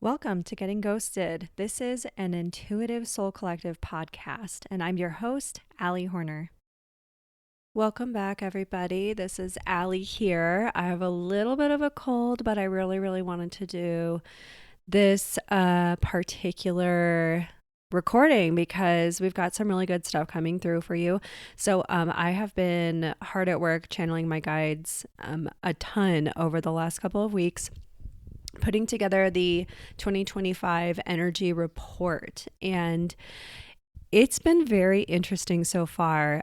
Welcome to Getting Ghosted. This is an Intuitive Soul Collective podcast, and I'm your host, Allie Horner. Welcome back, everybody. This is Allie here. I have a little bit of a cold, but I really wanted to do this particular recording because we've got some really good stuff coming through for you. So I have been hard at work channeling my guides a ton over the last couple of weeks, putting together the 2025 energy report, and it's been very interesting so far.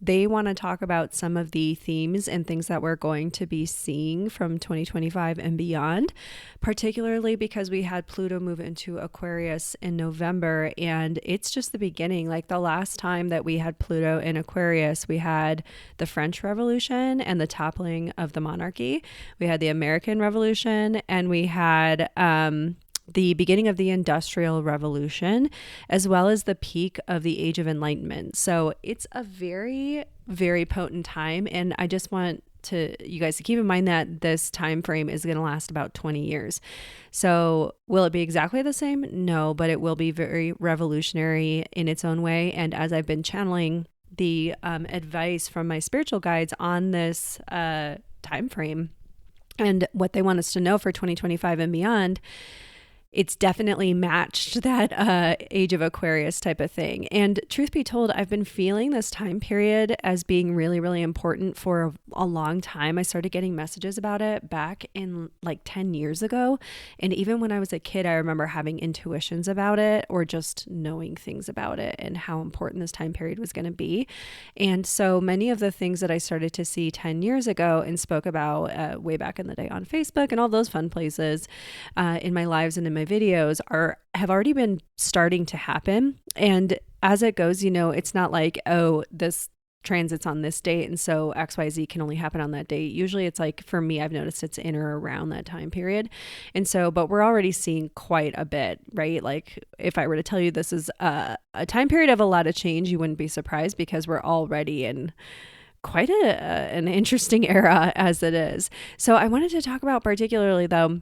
They want to talk about some of the themes and things that we're going to be seeing from 2025 and beyond, particularly because we had Pluto move into Aquarius in November, and it's just the beginning. Like the last time that we had Pluto in Aquarius, we had the French Revolution and the toppling of the monarchy. We had the American Revolution, and we had the beginning of the Industrial Revolution, as well as the peak of the Age of Enlightenment. So it's a very potent time. And I just want you guys to keep in mind that this time frame is going to last about 20 years. So will it be exactly the same? No, but it will be very revolutionary in its own way. And as I've been channeling the advice from my spiritual guides on this time frame and what they want us to know for 2025 and beyond, it's definitely matched that Age of Aquarius type of thing. And truth be told, I've been feeling this time period as being really important for a long time. I started getting messages about it back in like 10 years ago. And even when I was a kid, I remember having intuitions about it or just knowing things about it and how important this time period was going to be. And so many of the things that I started to see 10 years ago and spoke about way back in the day on Facebook and all those fun places in my lives and in my videos have already been starting to happen. And as it goes, it's not like, oh, this transit's on this date, and so XYZ can only happen on that date. Usually it's like, for me, I've noticed it's in or around that time period. And so, but we're already seeing quite a bit, right? Like if I were to tell you this is a time period of a lot of change, you wouldn't be surprised because we're already in quite an interesting era as it is. So I wanted to talk about particularly though,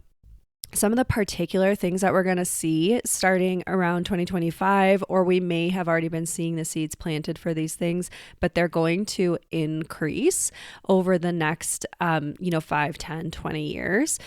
some of the particular things that we're going to see starting around 2025, or we may have already been seeing the seeds planted for these things, but they're going to increase over the next, 5, 10, 20 years.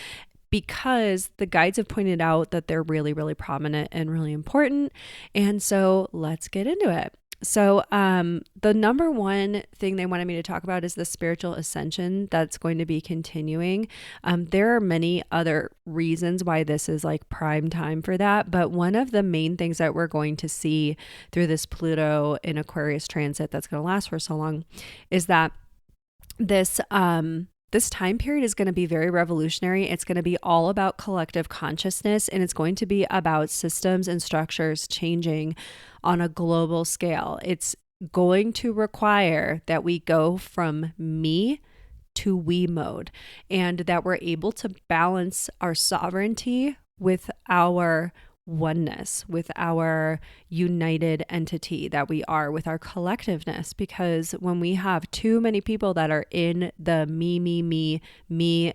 Because the guides have pointed out that they're really prominent and really important. And so let's get into it. So the number one thing they wanted me to talk about is the spiritual ascension that's going to be continuing. There are many other reasons why this is like prime time for that. But one of the main things that we're going to see through this Pluto in Aquarius transit that's going to last for so long is that this time period is going to be very revolutionary. It's going to be all about collective consciousness, and it's going to be about systems and structures changing on a global scale. It's going to require that we go from me to we mode, and that we're able to balance our sovereignty with our oneness, with our united entity that we are, with our collectiveness. Because when we have too many people that are in the me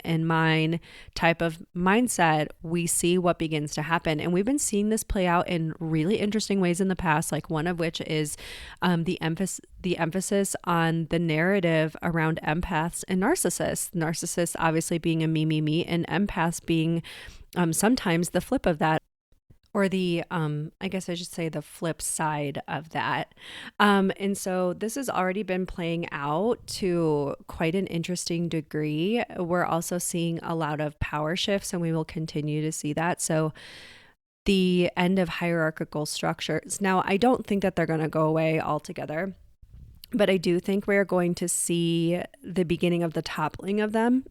and mine type of mindset, we see what begins to happen. And we've been seeing this play out in really interesting ways in the past, like one of which is the emphasis on the narrative around empaths and narcissists. Narcissists obviously being a me, and empaths being sometimes the flip of that, or the, I guess I should say the flip side of that. And so this has already been playing out to quite an interesting degree. We're also seeing a lot of power shifts, and we will continue to see that. So the end of hierarchical structures. Now, I don't think that they're going to go away altogether, but I do think we're going to see the beginning of the toppling of them.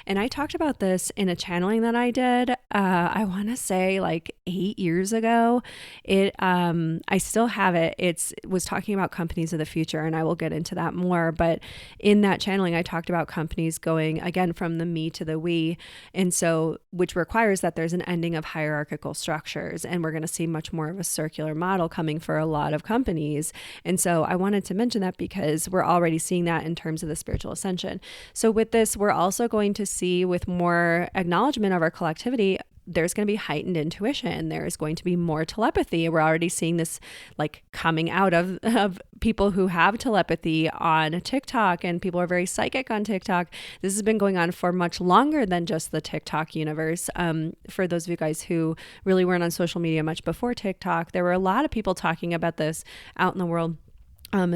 And I talked about this in a channeling that I did, I want to say like 8 years ago. I still have it. It was talking about companies of the future, and I will get into that more. But in that channeling, I talked about companies going again from the me to the we. And so, which requires that there's an ending of hierarchical structures. And we're going to see much more of a circular model coming for a lot of companies. And so I wanted to mention that because we're already seeing that in terms of the spiritual ascension. So with this, we're also going to see, with more acknowledgement of our collectivity, there's going to be heightened intuition. There's going to be more telepathy. We're already seeing this like coming out of people who have telepathy on TikTok, and people are very psychic on TikTok. This has been going on for much longer than just the TikTok universe. For those of you guys who really weren't on social media much before TikTok, there were a lot of people talking about this out in the world.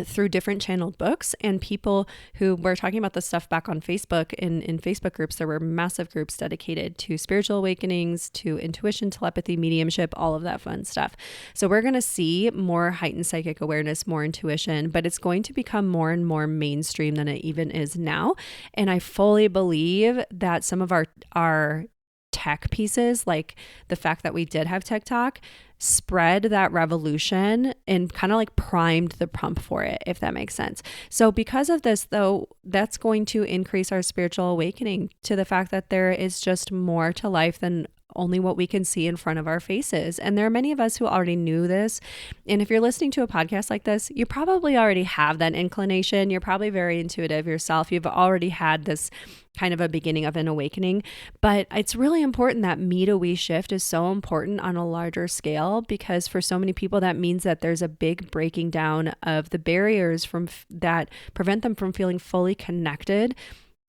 Through different channeled books, and people who were talking about this stuff back on Facebook. In Facebook groups, there were massive groups dedicated to spiritual awakenings, to intuition, telepathy, mediumship, all of that fun stuff. So we're going to see more heightened psychic awareness, more intuition, but it's going to become more and more mainstream than it even is now. And I fully believe that some of our tech pieces, like the fact that we did have TikTok, spread that revolution and kind of like primed the pump for it, if that makes sense. So because of this, though, that's going to increase our spiritual awakening to the fact that there is just more to life than only what we can see in front of our faces. And there are many of us who already knew this. And if you're listening to a podcast like this, you probably already have that inclination. You're probably very intuitive yourself. You've already had this kind of a beginning of an awakening. But it's really important that me to we shift is so important on a larger scale, because for so many people, that means that there's a big breaking down of the barriers that prevent them from feeling fully connected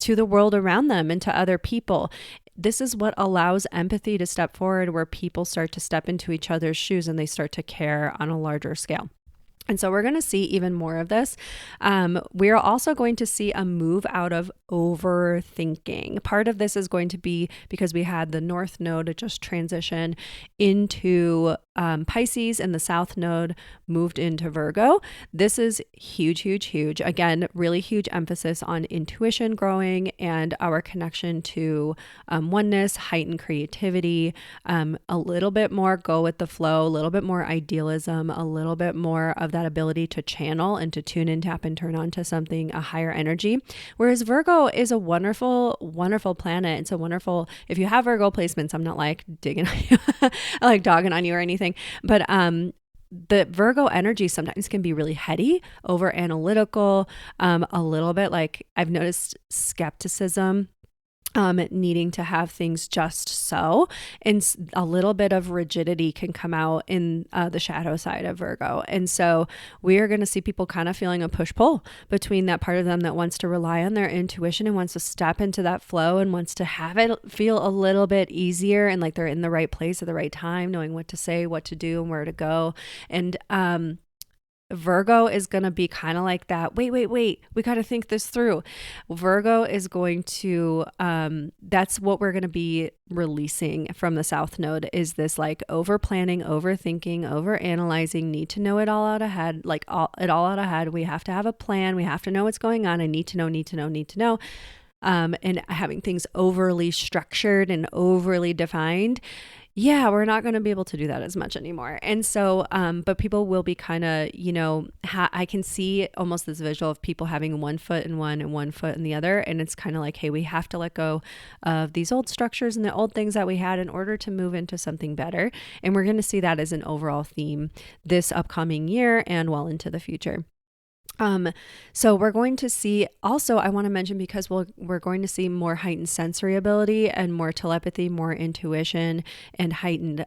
to the world around them and to other people. This is what allows empathy to step forward, where people start to step into each other's shoes and they start to care on a larger scale. And so we're going to see even more of this. We're also going to see a move out of overthinking. Part of this is going to be because we had the North Node just transition into Pisces, and the South Node moved into Virgo. This is huge, huge, huge. Again, really huge emphasis on intuition growing and our connection to oneness, heightened creativity, a little bit more go with the flow, a little bit more idealism, a little bit more of that ability to channel and to tune in, tap and turn on to something, a higher energy. Whereas Virgo is a wonderful, wonderful planet. It's a wonderful, if you have Virgo placements, I'm not like digging on you, I like dogging on you or anything, but the Virgo energy sometimes can be really heady, over analytical, a little bit like I've noticed skepticism, needing to have things just so, and a little bit of rigidity can come out in the shadow side of Virgo. And so we are going to see people kind of feeling a push-pull between that part of them that wants to rely on their intuition and wants to step into that flow and wants to have it feel a little bit easier and like they're in the right place at the right time, knowing what to say, what to do, and where to go. And Virgo is going to be kind of like that. Wait, we got to think this through. Virgo is going to, that's what we're going to be releasing from the South Node, is this like over planning, overthinking, over analyzing, need to know it all out ahead, like it all out ahead. We have to have a plan. We have to know what's going on. I need to know. And having things overly structured and overly defined. Yeah, we're not going to be able to do that as much anymore. And so, but people will be kind of, I can see almost this visual of people having one foot in one and one foot in the other. And it's kind of like, hey, we have to let go of these old structures and the old things that we had in order to move into something better. And we're going to see that as an overall theme this upcoming year and well into the future. So we're going to see also, I want to mention, because we're going to see more heightened sensory ability and more telepathy, more intuition, and heightened,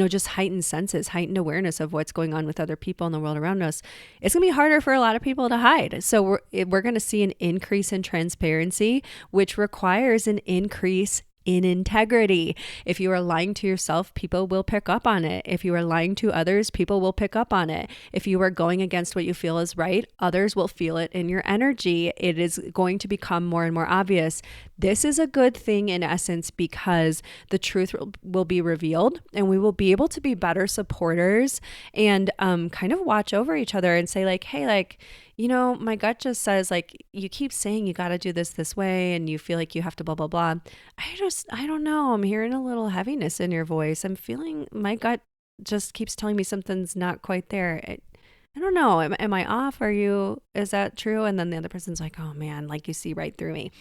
just heightened senses, heightened awareness of what's going on with other people in the world around us. It's gonna be harder for a lot of people to hide. So we're going to see an increase in transparency, which requires an increase in integrity. If you are lying to yourself, people will pick up on it. If you are lying to others, people will pick up on it. If you are going against what you feel is right, others will feel it in your energy. It is going to become more and more obvious. This is a good thing in essence, because the truth will be revealed and we will be able to be better supporters and kind of watch over each other and say like, hey, like, my gut just says like, you keep saying you got to do this way and you feel like you have to blah, blah, blah. I don't know. I'm hearing a little heaviness in your voice. I'm feeling my gut just keeps telling me something's not quite there. I don't know. Am I off? Are you Is that true? And then the other person's like, oh man, like you see right through me.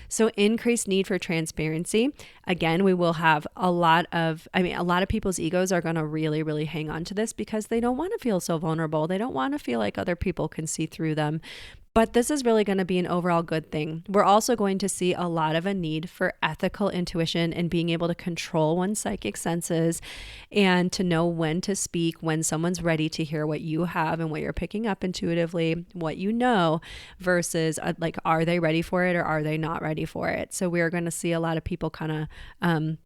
So increased need for transparency. Again, we will have a lot of people's egos are going to really, really hang on to this because they don't want to feel so vulnerable. They don't want to feel like other people can see through them. But this is really going to be an overall good thing. We're also going to see a lot of a need for ethical intuition and being able to control one's psychic senses and to know when to speak, when someone's ready to hear what you have and what you're picking up intuitively, what you know, versus like, are they ready for it or are they not ready for it? So we're going to see a lot of people kind of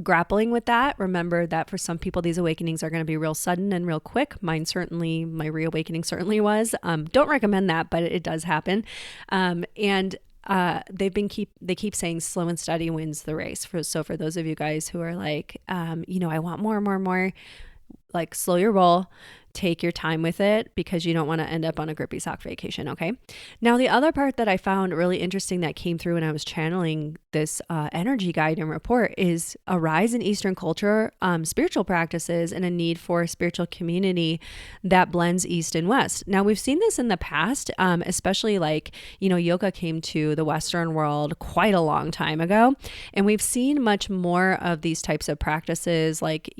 grappling with that. Remember that for some people, these awakenings are going to be real sudden and real quick. My reawakening certainly was. Don't recommend that, but it does happen. And they keep saying slow and steady wins the race. So for those of you guys who are like, I want more, like slow your roll. Take your time with it because you don't want to end up on a grippy sock vacation. Okay. Now, the other part that I found really interesting that came through when I was channeling this energy guide and report is a rise in Eastern culture, spiritual practices, and a need for a spiritual community that blends East and West. Now, we've seen this in the past, especially like, yoga came to the Western world quite a long time ago. And we've seen much more of these types of practices like,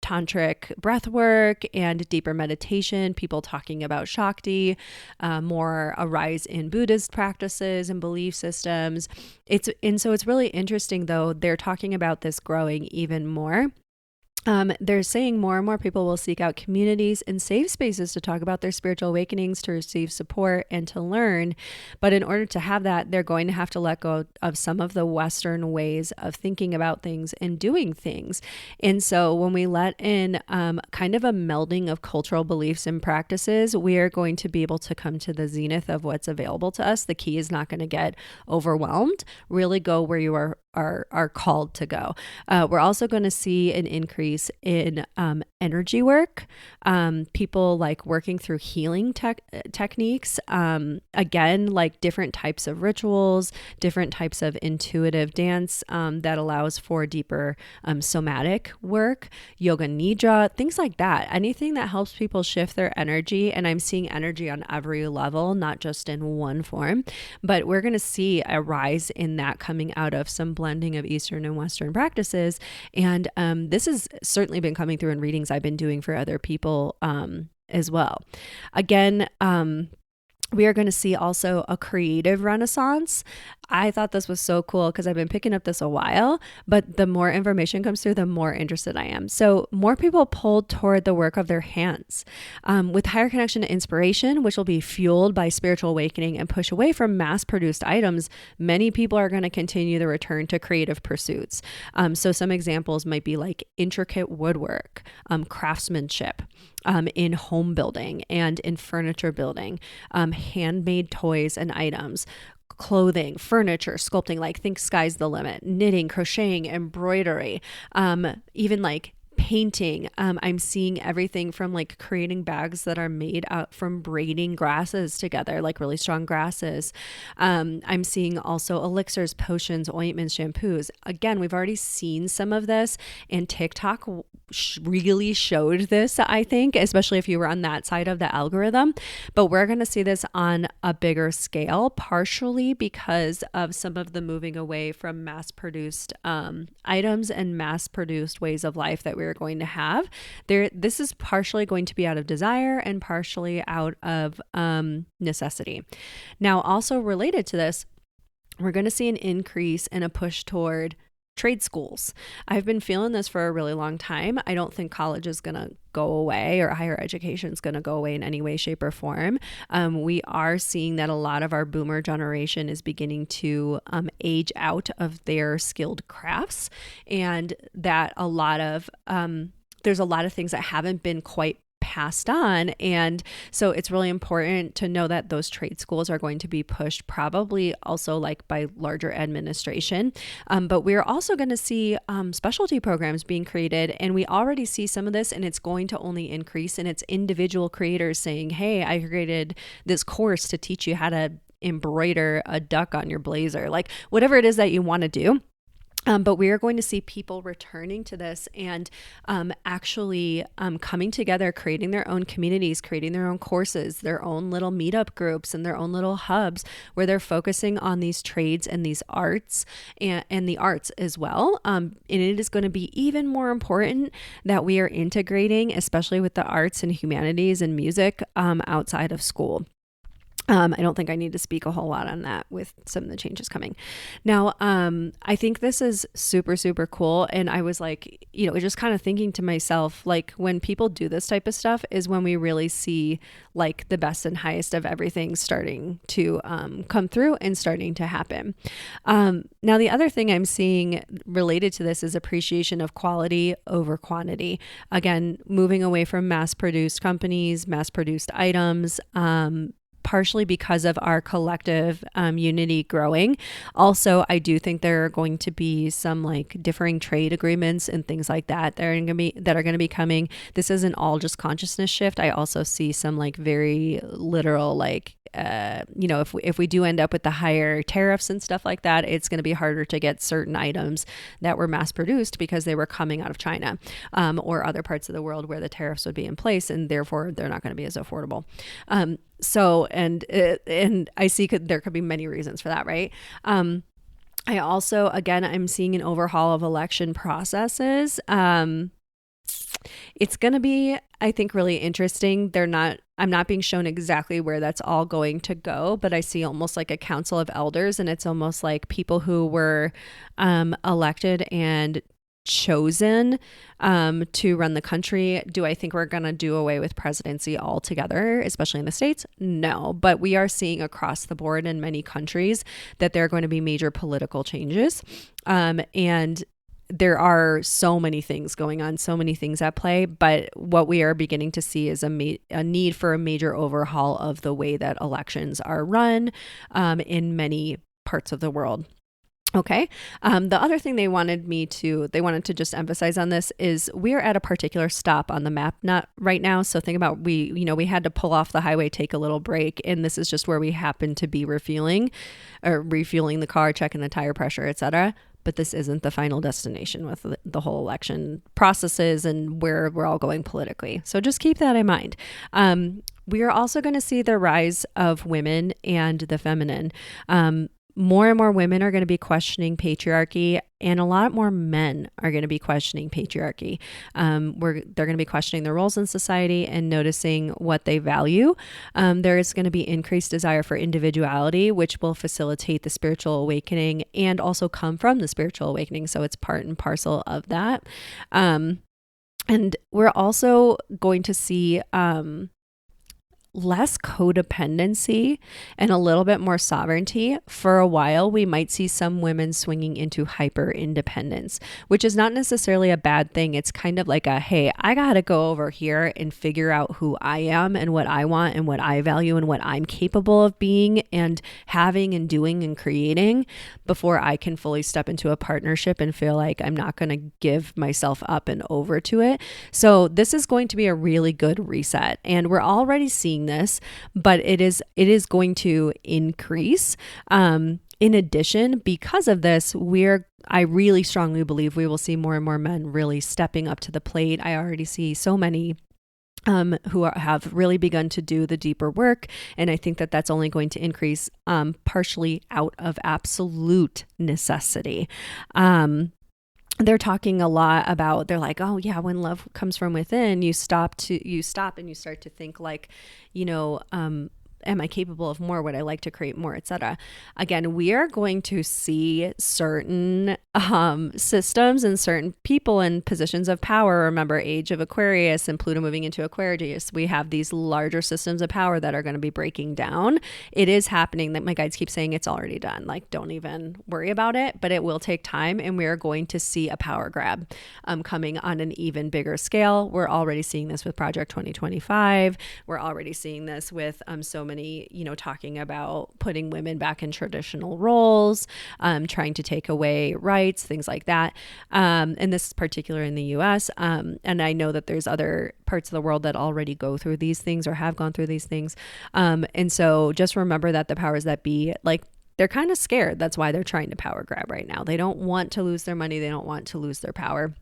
tantric breath work and deeper meditation, people talking about Shakti, more a rise in Buddhist practices and belief systems. So it's really interesting though, they're talking about this growing even more. They're saying more and more people will seek out communities and safe spaces to talk about their spiritual awakenings, to receive support and to learn. But in order to have that, they're going to have to let go of some of the Western ways of thinking about things and doing things. And so when we let in kind of a melding of cultural beliefs and practices, we are going to be able to come to the zenith of what's available to us. The key is not going to get overwhelmed. Really go where you are called to go. We're also going to see an increase in energy work, people like working through healing techniques, again, like different types of rituals, different types of intuitive dance that allows for deeper somatic work, yoga nidra, things like that. Anything that helps people shift their energy. And I'm seeing energy on every level, not just in one form, but we're going to see a rise in that coming out of some blending of Eastern and Western practices. And this has certainly been coming through in readings I've been doing for other people as well. Again, we are going to see also a creative renaissance. I thought this was so cool because I've been picking up this a while, but the more information comes through, the more interested I am. So more people pulled toward the work of their hands with higher connection to inspiration, which will be fueled by spiritual awakening and push away from mass-produced items. Many people are going to continue the return to creative pursuits. So some examples might be like intricate woodwork, craftsmanship, in home building and in furniture building, handmade toys and items, clothing, furniture, sculpting, like think sky's the limit, knitting, crocheting, embroidery, even like painting. I'm seeing everything from like creating bags that are made out from braiding grasses together, like really strong grasses. I'm seeing also elixirs, potions, ointments, shampoos. Again, we've already seen some of this, and TikTok really showed this, I think, especially if you were on that side of the algorithm. But we're going to see this on a bigger scale, partially because of some of the moving away from mass-produced items and mass-produced ways of life that we're going to have. This is partially going to be out of desire and partially out of necessity. Now, also related to this, we're going to see an increase and a push toward trade schools. I've been feeling this for a really long time. I don't think college is going to go away or higher education is going to go away in any way, shape, or form. We are seeing that a lot of our boomer generation is beginning to age out of their skilled crafts, and that there's a lot of things that haven't been quite passed on. And so it's really important to know that those trade schools are going to be pushed, probably also like by larger administration. But we're also going to see specialty programs being created. And we already see some of this, and it's going to only increase. And it's individual creators saying, hey, I created this course to teach you how to embroider a duck on your blazer, like whatever it is that you want to do. But we are going to see people returning to this and actually coming together, creating their own communities, creating their own courses, their own little meetup groups, and their own little hubs where they're focusing on these trades and these arts and the arts as well. And it is going to be even more important that we are integrating, especially with the arts and humanities and music outside of school. I don't think I need to speak a whole lot on that with some of the changes coming. Now, I think this is super, super cool. And I was like, just kind of thinking to myself, like when people do this type of stuff is when we really see like the best and highest of everything starting to come through and starting to happen. Now, the other thing I'm seeing related to this is appreciation of quality over quantity. Again, moving away from mass-produced companies, mass-produced items, partially because of our collective unity growing. Also, I do think there are going to be some like differing trade agreements and things like that that are going to be coming. This isn't all just consciousness shift. I also see some like very literal like if we do end up with the higher tariffs and stuff like that, it's going to be harder to get certain items that were mass produced because they were coming out of China or other parts of the world where the tariffs would be in place, and therefore they're not going to be as affordable. So, and I see there could be many reasons for that, right? I also, again, I'm seeing an overhaul of election processes. It's going to be, I think, really interesting. I'm not being shown exactly where that's all going to go, but I see almost like a council of elders, and it's almost like people who were elected and chosen to run the country. Do I think we're going to do away with presidency altogether, especially in the States? No, but we are seeing across the board in many countries that there are going to be major political changes. And there are so many things going on, so many things at play, but what we are beginning to see is a need for a major overhaul of the way that elections are run in many parts of the world. Okay. The other thing they wanted to just emphasize on this is we are at a particular stop on the map, not right now. So think about, we had to pull off the highway, take a little break. And this is just where we happen to be refueling the car, checking the tire pressure, etc. But this isn't the final destination with the whole election processes and where we're all going politically. So just keep that in mind. We are also going to see the rise of women and the feminine. More and more women are going to be questioning patriarchy, and a lot more men are going to be questioning patriarchy. They're going to be questioning their roles in society and noticing what they value. There is going to be increased desire for individuality, which will facilitate the spiritual awakening and also come from the spiritual awakening. So it's part and parcel of that. And we're also going to see less codependency and a little bit more sovereignty. For a while, we might see some women swinging into hyper independence, which is not necessarily a bad thing. It's kind of like hey, I got to go over here and figure out who I am and what I want and what I value and what I'm capable of being and having and doing and creating before I can fully step into a partnership and feel like I'm not going to give myself up and over to it. So this is going to be a really good reset, and we're already seeing this, but it is going to increase. In addition, because of this, I really strongly believe we will see more and more men really stepping up to the plate. I already see so many who have really begun to do the deeper work. And I think that that's only going to increase partially out of absolute necessity. They're talking a lot about, they're like, oh yeah, when love comes from within, you stop and you start to think like, am I capable of more? Would I like to create more, etc. Again, we are going to see certain systems and certain people in positions of power. Remember, Age of Aquarius and Pluto moving into Aquarius. We have these larger systems of power that are going to be breaking down. It is happening. That my guides keep saying it's already done. Like, don't even worry about it, but it will take time, and we are going to see a power grab coming on an even bigger scale. We're already seeing this with Project 2025. We're already seeing this with so many, talking about putting women back in traditional roles, trying to take away rights, things like that. And this is particular in the US. And I know that there's other parts of the world that already go through these things or have gone through these things. And so just remember that the powers that be, like, they're kind of scared. That's why they're trying to power grab right now. They don't want to lose their money. They don't want to lose their power.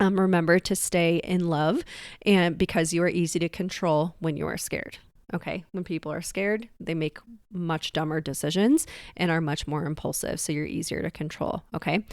Remember to stay in love, and because you are easy to control when you are scared. Okay. When people are scared, they make much dumber decisions and are much more impulsive. So you're easier to control. Okay.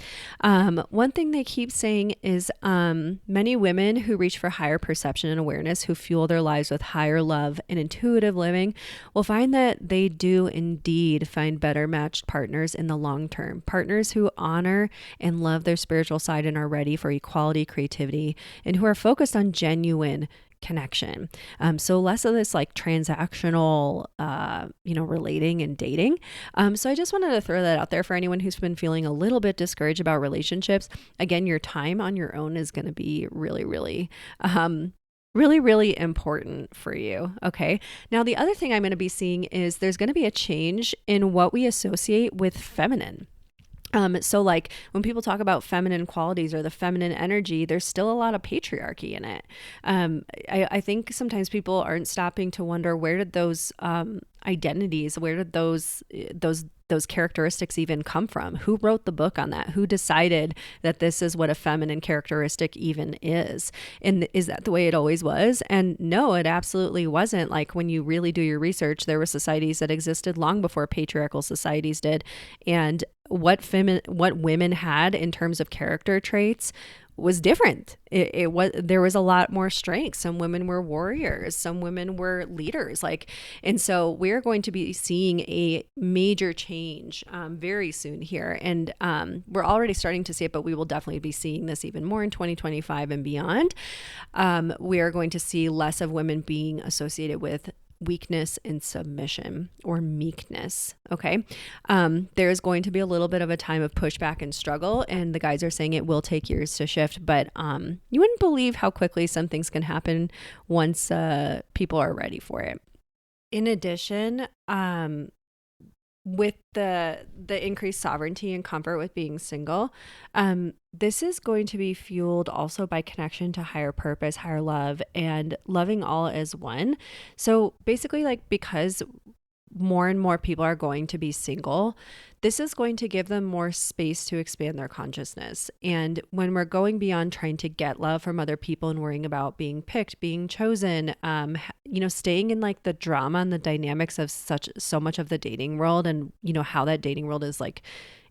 One thing they keep saying is many women who reach for higher perception and awareness, who fuel their lives with higher love and intuitive living, will find that they do indeed find better matched partners in the long term. Partners who honor and love their spiritual side and are ready for equality, creativity, and who are focused on genuine connection. So less of this like transactional, relating and dating. So I just wanted to throw that out there for anyone who's been feeling a little bit discouraged about relationships. Again, your time on your own is going to be really, really, really important for you. Okay. Now, the other thing I'm going to be seeing is there's going to be a change in what we associate with feminine. So like when people talk about feminine qualities or the feminine energy, there's still a lot of patriarchy in it. I think sometimes people aren't stopping to wonder, where did those identities, where did those characteristics even come from? Who wrote the book on that? Who decided that this is what a feminine characteristic even is? And is that the way it always was? And no, it absolutely wasn't. Like when you really do your research, there were societies that existed long before patriarchal societies did. And what women had in terms of character traits was different. There was a lot more strength. Some women were warriors, some women were leaders, and so we're going to be seeing a major change very soon here. And we're already starting to see it, but we will definitely be seeing this even more in 2025 and beyond. We are going to see less of women being associated with weakness and submission, or meekness. Okay. There's going to be a little bit of a time of pushback and struggle, and the guys are saying it will take years to shift, but you wouldn't believe how quickly some things can happen once people are ready for it. In addition, with the increased sovereignty and comfort with being single, this is going to be fueled also by connection to higher purpose, higher love, and loving all as one. So basically, because more and more people are going to be single, this is going to give them more space to expand their consciousness. And when we're going beyond trying to get love from other people and worrying about being picked, being chosen, staying in the drama and the dynamics of so much of the dating world, and how that dating world is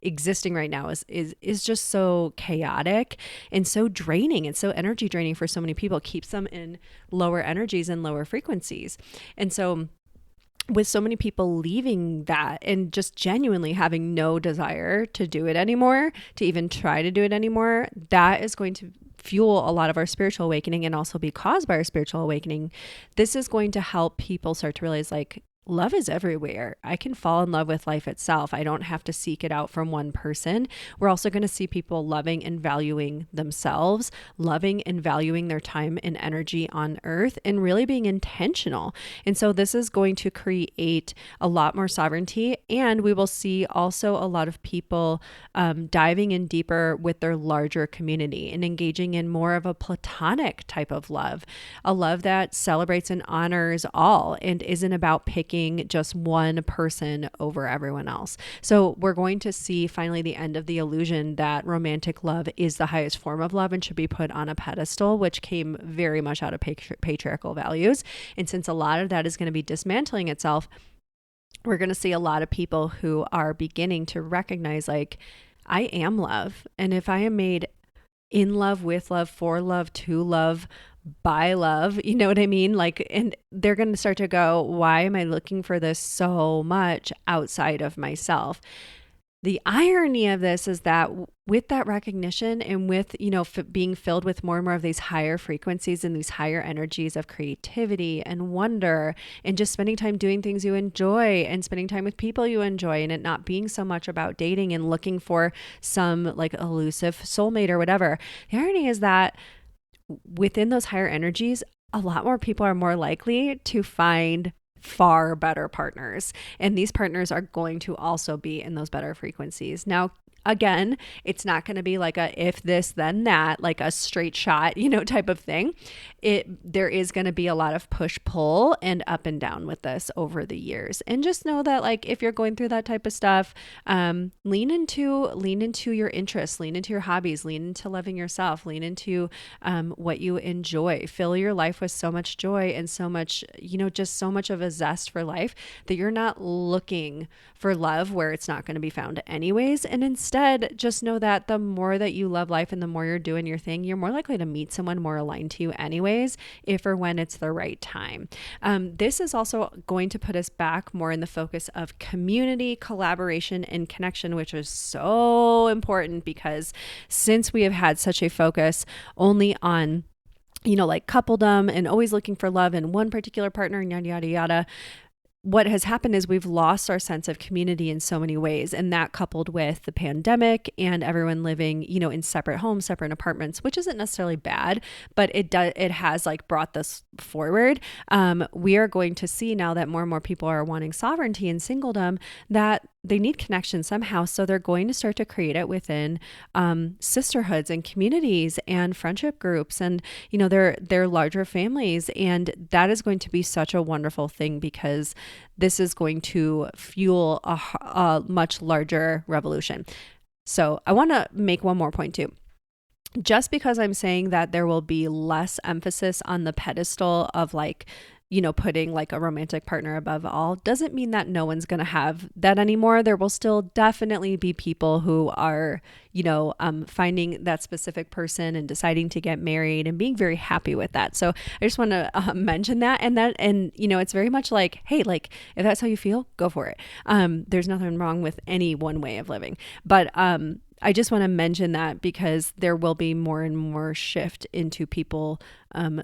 existing right now is just so chaotic and so draining and so energy draining for so many people. It keeps them in lower energies and lower frequencies. And so with so many people leaving that and just genuinely having no desire to do it anymore, to even try to do it anymore, that is going to fuel a lot of our spiritual awakening and also be caused by our spiritual awakening. This is going to help people start to realize love is everywhere. I can fall in love with life itself. I don't have to seek it out from one person. We're also going to see people loving and valuing themselves, loving and valuing their time and energy on earth, and really being intentional. And so this is going to create a lot more sovereignty, and we will see also a lot of people diving in deeper with their larger community and engaging in more of a platonic type of love, a love that celebrates and honors all and isn't about picking just one person over everyone else. So we're going to see finally the end of the illusion that romantic love is the highest form of love and should be put on a pedestal, which came very much out of patriarchal values. And since a lot of that is going to be dismantling itself, we're going to see a lot of people who are beginning to recognize I am love. And if I am made in love, with love, for love, to love, by love, you know what I mean? And they're going to start to go, why am I looking for this so much outside of myself? The irony of this is that with that recognition and with, being filled with more and more of these higher frequencies and these higher energies of creativity and wonder, and just spending time doing things you enjoy and spending time with people you enjoy, and it not being so much about dating and looking for some elusive soulmate or whatever. The irony is that within those higher energies, a lot more people are more likely to find far better partners. And these partners are going to also be in those better frequencies. Now, again, it's not going to be like a if this then that, like a straight shot, type of thing. There is going to be a lot of push pull and up and down with this over the years. And just know that, like, if you're going through that type of stuff, lean into your interests, lean into your hobbies, lean into loving yourself, lean into what you enjoy. Fill your life with so much joy and so much, just so much of a zest for life that you're not looking for love where it's not going to be found anyways. And instead, just know that the more that you love life and the more you're doing your thing, you're more likely to meet someone more aligned to you anyways, if or when it's the right time. This is also going to put us back more in the focus of community, collaboration, and connection, which is so important because since we have had such a focus only on like coupledom and always looking for love in one particular partner and yada, yada, yada, what has happened is we've lost our sense of community in so many ways. And that coupled with the pandemic and everyone living, in separate homes, separate apartments, which isn't necessarily bad, but it has like brought this forward. We are going to see now that more and more people are wanting sovereignty and singledom, that they need connection somehow. So they're going to start to create it within sisterhoods and communities and friendship groups and, their larger families. And that is going to be such a wonderful thing because this is going to fuel a much larger revolution. So I want to make one more point too. Just because I'm saying that there will be less emphasis on the pedestal of like, putting like a romantic partner above all doesn't mean that no one's going to have that anymore. There will still definitely be people who are, finding that specific person and deciding to get married and being very happy with that. So I just want to mention that. And it's very much like, hey, like if that's how you feel, go for it. There's nothing wrong with any one way of living, but, I just want to mention that because there will be more and more shift into people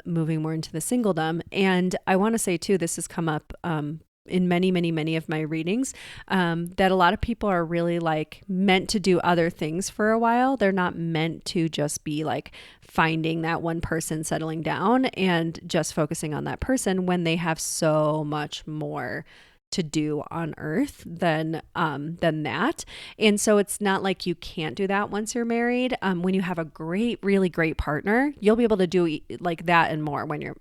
moving more into the singledom. And I want to say too, this has come up in many, many, many of my readings, that a lot of people are really like meant to do other things for a while. They're not meant to just be like finding that one person, settling down and just focusing on that person when they have so much more to do on earth than that. And so it's not like you can't do that once you're married. When you have a really great partner, you'll be able to do like that and more when you're,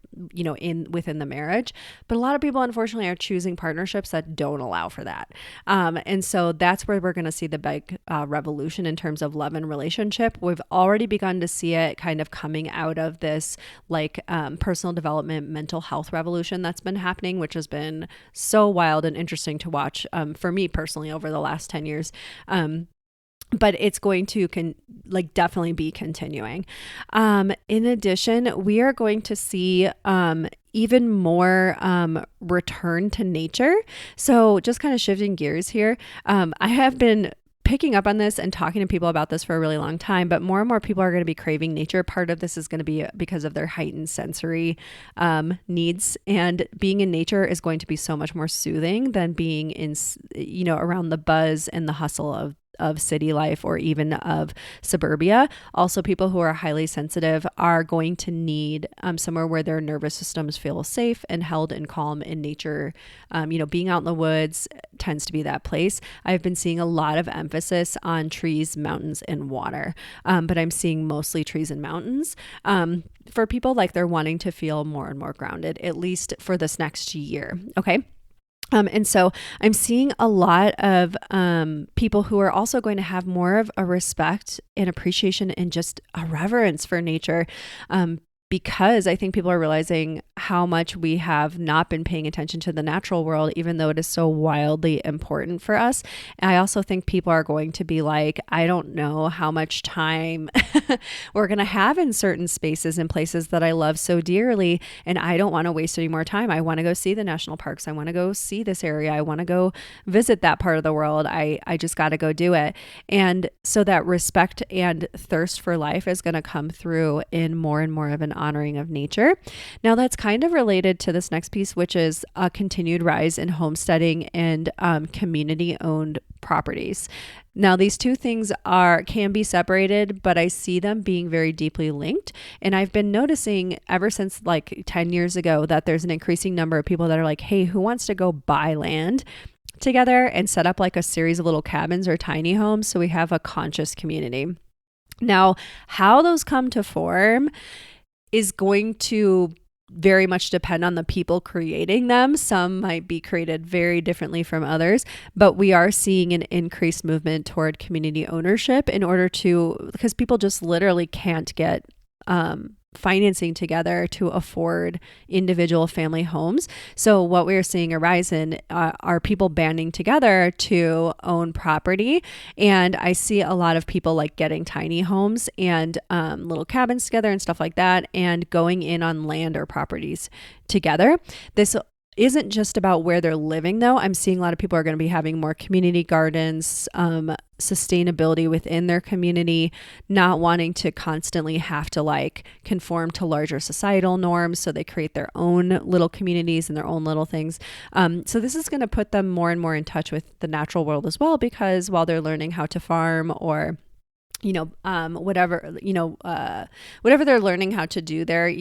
within the marriage. But a lot of people, unfortunately, are choosing partnerships that don't allow for that. And so that's where we're going to see the big revolution in terms of love and relationship. We've already begun to see it kind of coming out of this like personal development, mental health revolution that's been happening, which has been so wild and interesting to watch for me personally over the last 10 years. But it's going to definitely be continuing. In addition, we are going to see even more return to nature. So just kind of shifting gears here. I have been picking up on this and talking to people about this for a really long time, but more and more people are going to be craving nature. Part of this is going to be because of their heightened sensory needs, and being in nature is going to be so much more soothing than being in, around the buzz and the hustle of city life or even of suburbia. Also, people who are highly sensitive are going to need somewhere where their nervous systems feel safe and held and calm in nature. Being out in the woods tends to be that place. I've been seeing a lot of emphasis on trees, mountains, and water, but I'm seeing mostly trees and mountains. For people like they're wanting to feel more and more grounded, at least for this next year. Okay. And so I'm seeing a lot of people who are also going to have more of a respect and appreciation and just a reverence for nature, because I think people are realizing how much we have not been paying attention to the natural world, even though it is so wildly important for us. And I also think people are going to be like, I don't know how much time we're going to have in certain spaces and places that I love so dearly. And I don't want to waste any more time. I want to go see the national parks. I want to go see this area. I want to go visit that part of the world. I just got to go do it. And so that respect and thirst for life is going to come through in more and more of an honoring of nature. Now that's kind of related to this next piece, which is a continued rise in homesteading and community-owned properties. Now these two things can be separated, but I see them being very deeply linked. And I've been noticing ever since like 10 years ago that there's an increasing number of people that are like, hey, who wants to go buy land together and set up like a series of little cabins or tiny homes. So we have a conscious community. Now, how those come to form is going to very much depend on the people creating them. Some might be created very differently from others, but we are seeing an increased movement toward community ownership because people just literally can't get financing together to afford individual family homes. So what we're seeing arise in are people banding together to own property. And I see a lot of people like getting tiny homes and little cabins together and stuff like that, and going in on land or properties together. This isn't just about where they're living, though. I'm seeing a lot of people are going to be having more community gardens, sustainability within their community, not wanting to constantly have to like conform to larger societal norms. So they create their own little communities and their own little things. So this is going to put them more and more in touch with the natural world as well, because while they're learning how to farm or whatever they're learning how to do, they're,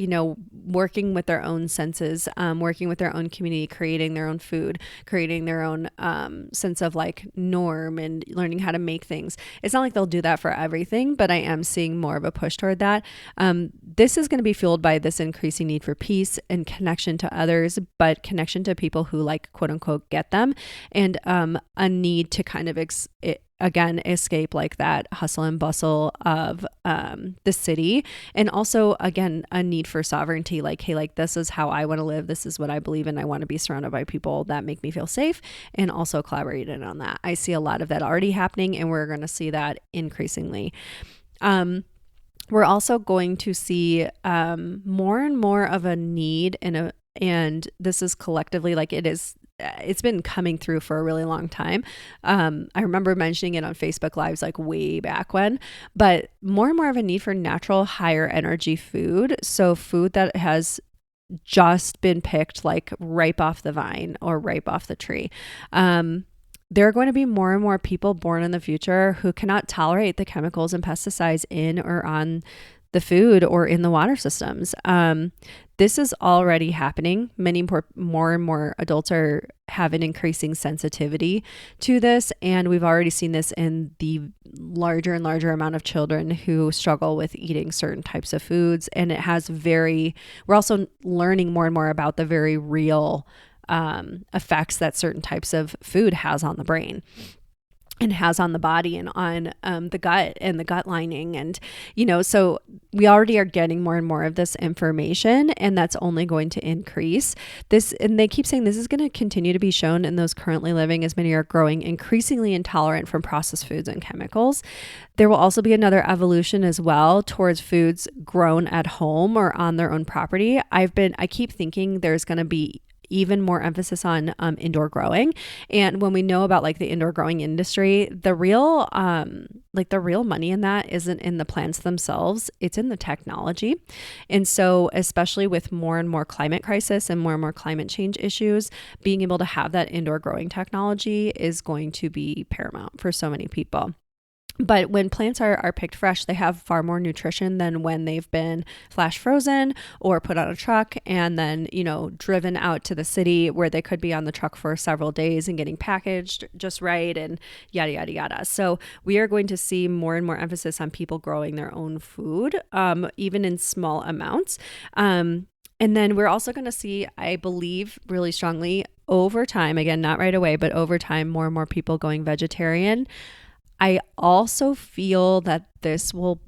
working with their own senses, working with their own community, creating their own food, creating their own sense of like norm and learning how to make things. It's not like they'll do that for everything, but I am seeing more of a push toward that. This is going to be fueled by this increasing need for peace and connection to others, but connection to people who like quote unquote get them, and a need to kind of again, escape like that hustle and bustle of the city. And also, again, a need for sovereignty, like, hey, like this is how I want to live. This is what I believe in. I want to be surrounded by people that make me feel safe, and also collaborating on that. I see a lot of that already happening, and we're going to see that increasingly. We're also going to see more and more of a need and this is collectively like it's been coming through for a really long time. I remember mentioning it on Facebook Lives like way back when, but more and more of a need for natural, higher energy food. So food that has just been picked like ripe off the vine or ripe off the tree. There are going to be more and more people born in the future who cannot tolerate the chemicals and pesticides in or on the food or in the water systems. This is already happening. Many more and more adults have an increasing sensitivity to this. And we've already seen this in the larger and larger amount of children who struggle with eating certain types of foods. And we're also learning more and more about the very real effects that certain types of food has on the brain and has on the body and on the gut and the gut lining. And, so we already are getting more and more of this information, and that's only going to increase this. And they keep saying this is going to continue to be shown in those currently living, as many are growing increasingly intolerant from processed foods and chemicals. There will also be another evolution as well towards foods grown at home or on their own property. I keep thinking there's going to be even more emphasis on indoor growing. And when we know about like the indoor growing industry, the real money in that isn't in the plants themselves, it's in the technology. And so especially with more and more climate crisis and more climate change issues, being able to have that indoor growing technology is going to be paramount for so many people. But when plants are picked fresh, they have far more nutrition than when they've been flash frozen or put on a truck and then, driven out to the city where they could be on the truck for several days and getting packaged just right and yada, yada, yada. So we are going to see more and more emphasis on people growing their own food, even in small amounts. And then we're also going to see, I believe really strongly over time, again, not right away, but over time, more and more people going vegetarian. I also feel that this will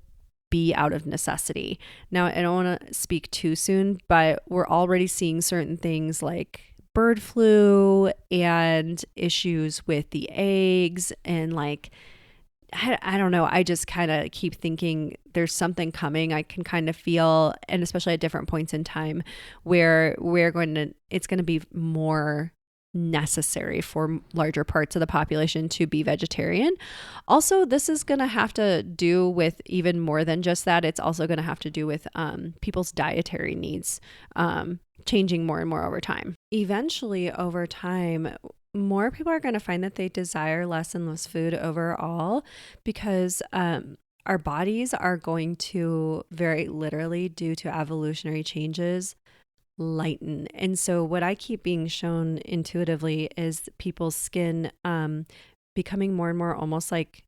be out of necessity. Now, I don't want to speak too soon, but we're already seeing certain things like bird flu and issues with the eggs and like, I don't know. I just kind of keep thinking there's something coming. I can kind of feel, and especially at different points in time where it's going to be more necessary for larger parts of the population to be vegetarian. Also, this is going to have to do with even more than just that. It's also going to have to do with people's dietary needs changing more and more over time. Eventually, over time, more people are going to find that they desire less and less food overall because our bodies are going to very literally, due to evolutionary changes, lighten. And so what I keep being shown intuitively is people's skin becoming more and more almost like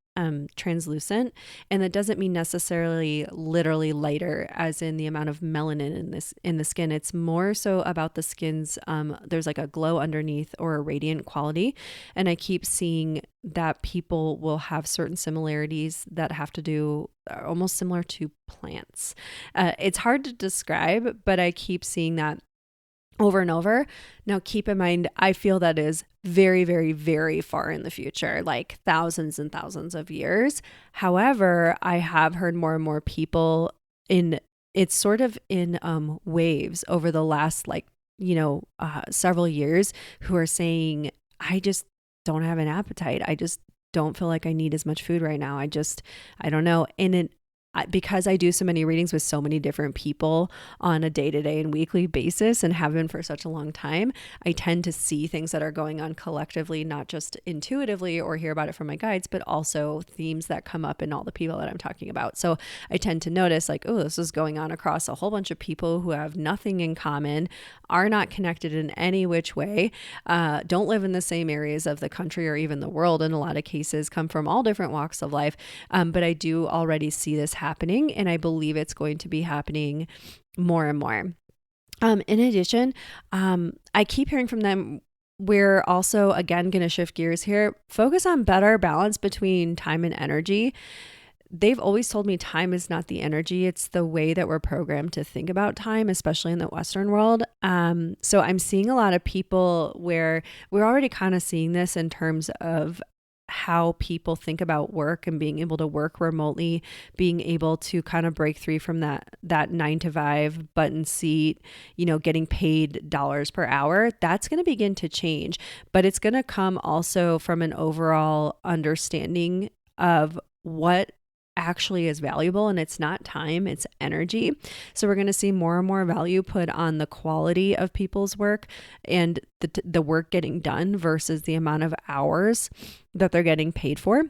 translucent. And that doesn't mean necessarily literally lighter as in the amount of melanin in the skin. It's more so about the skin's there's like a glow underneath or a radiant quality. And I keep seeing that people will have certain similarities that have to do almost similar to plants. It's hard to describe, but I keep seeing that over and over. Now, keep in mind, I feel that is very, very, very far in the future, like thousands and thousands of years. However, I have heard more and more people it's sort of in waves over the last several years who are saying, I just don't have an appetite. I just don't feel like I need as much food right now. I don't know. And because I do so many readings with so many different people on a day-to-day and weekly basis and have been for such a long time, I tend to see things that are going on collectively, not just intuitively or hear about it from my guides, but also themes that come up in all the people that I'm talking about. So I tend to notice like, oh, this is going on across a whole bunch of people who have nothing in common, are not connected in any which way, don't live in the same areas of the country or even the world in a lot of cases, come from all different walks of life. But I do already see this happening, and I believe it's going to be happening more and more. In addition, I keep hearing from them, we're also, again, going to shift gears here, focus on better balance between time and energy. They've always told me time is not the energy. It's the way that we're programmed to think about time, especially in the Western world. So I'm seeing a lot of people where we're already kind of seeing this in terms of how people think about work and being able to work remotely, being able to kind of break free from that 9-to-5 button seat, getting paid dollars per hour. That's going to begin to change, but it's going to come also from an overall understanding of what actually is valuable, and it's not time, it's energy. So we're going to see more and more value put on the quality of people's work and the work getting done versus the amount of hours that they're getting paid for.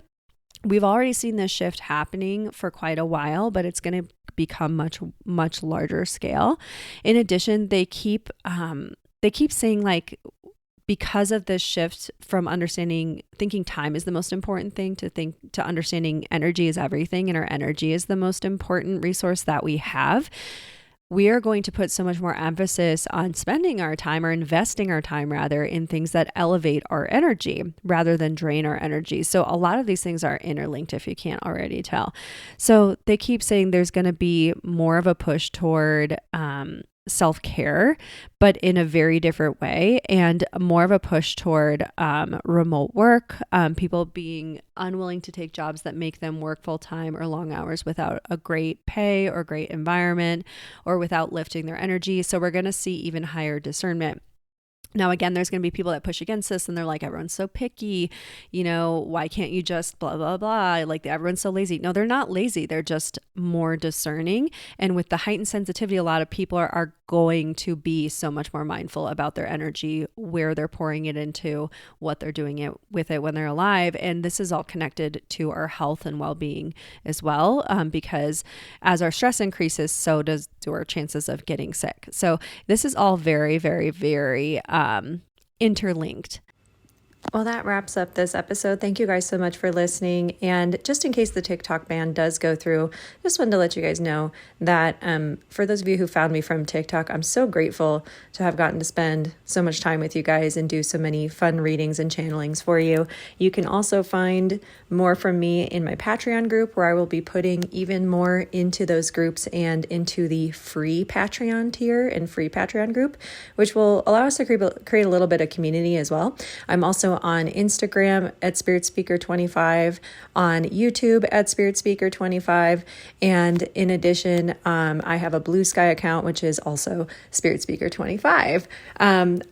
We've already seen this shift happening for quite a while, but it's going to become much, much larger scale. In addition, they keep saying like, because of this shift from thinking time is the most important thing to understanding energy is everything, and our energy is the most important resource that we have, we are going to put so much more emphasis on spending our time, or investing our time rather, in things that elevate our energy rather than drain our energy. So a lot of these things are interlinked, if you can't already tell. So they keep saying there's going to be more of a push toward self-care, but in a very different way, and more of a push toward remote work, people being unwilling to take jobs that make them work full-time or long hours without a great pay or great environment, or without lifting their energy. So we're going to see even higher discernment. Now, again, there's going to be people that push against this, and they're like, everyone's so picky, why can't you just blah, blah, blah? Like, everyone's so lazy. No, they're not lazy. They're just more discerning. And with the heightened sensitivity, a lot of people are going to be so much more mindful about their energy, where they're pouring it into, what they're doing with it when they're alive. And this is all connected to our health and well-being as well, because as our stress increases, so do our chances of getting sick. So this is all very, very, very interlinked. Well, that wraps up this episode. Thank you guys so much for listening. And just in case the TikTok ban does go through, just wanted to let you guys know that for those of you who found me from TikTok, I'm so grateful to have gotten to spend so much time with you guys and do so many fun readings and channelings for you. You can also find more from me in my Patreon group, where I will be putting even more into those groups and into the free Patreon tier and free Patreon group, which will allow us to create a little bit of community as well. I'm also on Instagram at Spirit Speaker 25, on YouTube at Spirit Speaker 25, and in addition, I have a Blue Sky account, which is also Spirit Speaker 25. I'm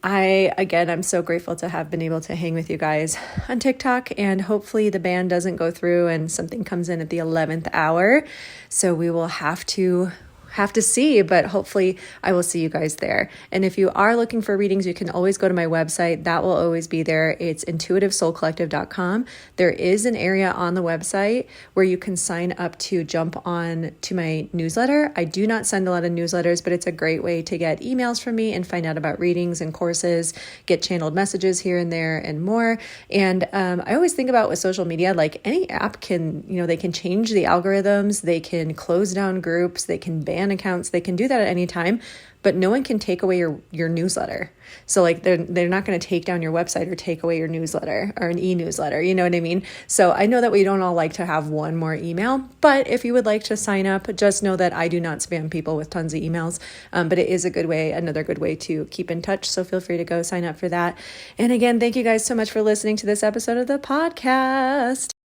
so grateful to have been able to hang with you guys on TikTok, and hopefully the ban doesn't go through and something comes in at the 11th hour. So we will have to have to see, but hopefully I will see you guys there. And if you are looking for readings, you can always go to my website. That will always be there. It's intuitivesoulcollective.com. There is an area on the website where you can sign up to jump on to my newsletter. I do not send a lot of newsletters, but it's a great way to get emails from me and find out about readings and courses, get channeled messages here and there and more. And I always think about with social media, like any app can, they can change the algorithms, they can close down groups, they can ban accounts, they can do that at any time, but no one can take away your newsletter. So like they're not going to take down your website or take away your newsletter or an e-newsletter, you know what I mean? So I know that we don't all like to have one more email, but if you would like to sign up, just know that I do not spam people with tons of emails, but it is another good way to keep in touch. So feel free to go sign up for that. And again, thank you guys so much for listening to this episode of the podcast.